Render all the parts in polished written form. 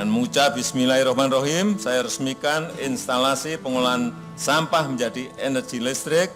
Dengan mengucap Bismillahirrahmanirrahim, saya resmikan instalasi pengolahan sampah menjadi energi listrik.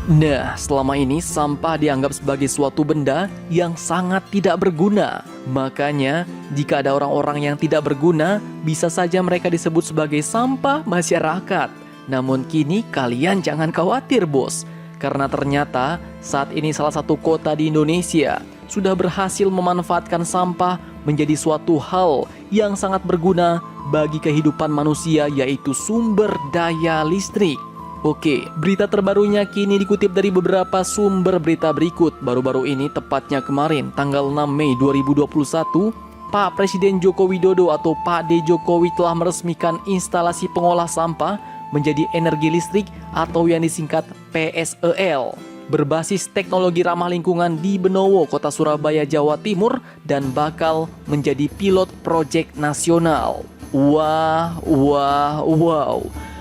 Nah, selama ini sampah dianggap sebagai suatu benda yang sangat tidak berguna. Makanya, jika ada orang-orang yang tidak berguna, bisa saja mereka disebut sebagai sampah masyarakat. Namun kini kalian jangan khawatir, bos. Karena ternyata saat ini salah satu kota di Indonesia sudah berhasil memanfaatkan sampah menjadi suatu hal yang sangat berguna bagi kehidupan manusia, yaitu sumber daya listrik. Oke, berita terbarunya kini dikutip dari beberapa sumber berita berikut. Baru-baru ini, tepatnya kemarin, tanggal 6 Mei 2021, Pak Presiden Joko Widodo atau Pak D. Jokowi telah meresmikan instalasi pengolah sampah menjadi energi listrik atau yang disingkat PSEL. Berbasis teknologi ramah lingkungan di Benowo, Kota Surabaya, Jawa Timur, dan bakal menjadi pilot proyek nasional. Wow.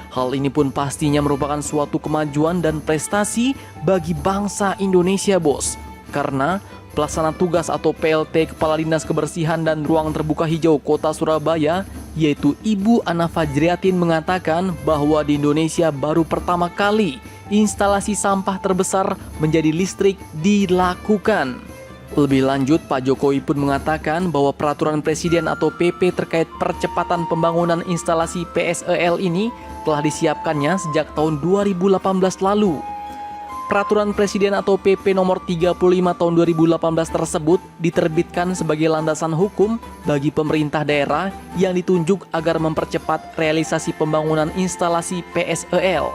Hal ini pun pastinya merupakan suatu kemajuan dan prestasi bagi bangsa Indonesia, bos. Karena pelaksana tugas atau PLT Kepala Dinas Kebersihan dan Ruang Terbuka Hijau Kota Surabaya, yaitu Ibu Ana Fajriatin, mengatakan bahwa di Indonesia baru pertama kali instalasi sampah terbesar menjadi listrik dilakukan. Lebih lanjut, Pak Jokowi pun mengatakan bahwa peraturan Presiden atau PP terkait percepatan pembangunan instalasi PSEL ini telah disiapkannya sejak tahun 2018 lalu. Peraturan Presiden atau PP nomor 35 tahun 2018 tersebut diterbitkan sebagai landasan hukum bagi pemerintah daerah yang ditunjuk agar mempercepat realisasi pembangunan instalasi PSEL.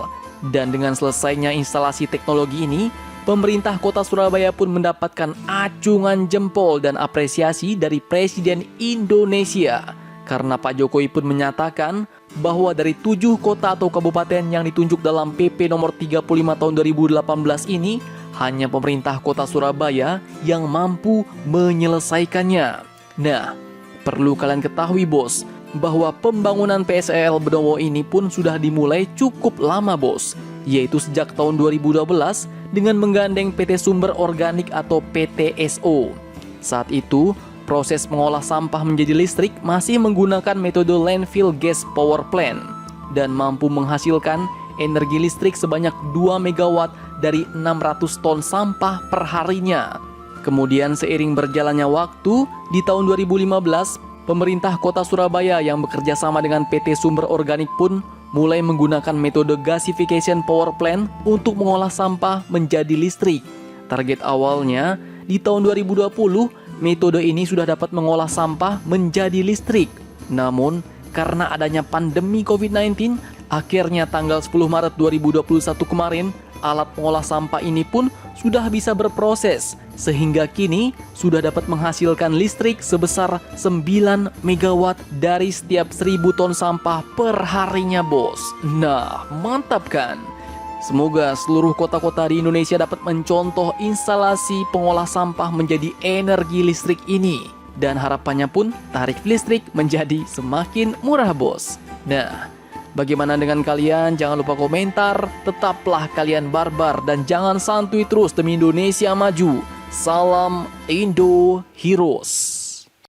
Dan dengan selesainya instalasi teknologi ini, pemerintah Kota Surabaya pun mendapatkan acungan jempol dan apresiasi dari Presiden Indonesia. Karena Pak Jokowi pun menyatakan bahwa dari 7 kota atau kabupaten yang ditunjuk dalam PP nomor 35 tahun 2018 ini, hanya pemerintah Kota Surabaya yang mampu menyelesaikannya. Nah, perlu kalian ketahui, bos, bahwa pembangunan PSEL Benowo ini pun sudah dimulai cukup lama, bos, yaitu sejak tahun 2012 dengan menggandeng PT Sumber Organik atau PTSO. Saat itu, proses mengolah sampah menjadi listrik masih menggunakan metode landfill gas power plant dan mampu menghasilkan energi listrik sebanyak 2 MW dari 600 ton sampah per harinya. Kemudian seiring berjalannya waktu, di tahun 2015, pemerintah Kota Surabaya yang bekerja sama dengan PT Sumber Organik pun mulai menggunakan metode gasification power plant untuk mengolah sampah menjadi listrik. Target awalnya, di tahun 2020, metode ini sudah dapat mengolah sampah menjadi listrik. Namun, karena adanya pandemi COVID-19, akhirnya tanggal 10 Maret 2021 kemarin, alat pengolah sampah ini pun sudah bisa berproses, sehingga kini sudah dapat menghasilkan listrik sebesar 9 MW dari setiap 1000 ton sampah per harinya, bos. Nah, mantap kan? Semoga seluruh kota-kota di Indonesia dapat mencontoh instalasi pengolah sampah menjadi energi listrik ini. Dan harapannya pun tarif listrik menjadi semakin murah, bos. Nah, bagaimana dengan kalian? Jangan lupa komentar. Tetaplah kalian barbar dan jangan santuy terus demi Indonesia maju. Salam Indo Heroes.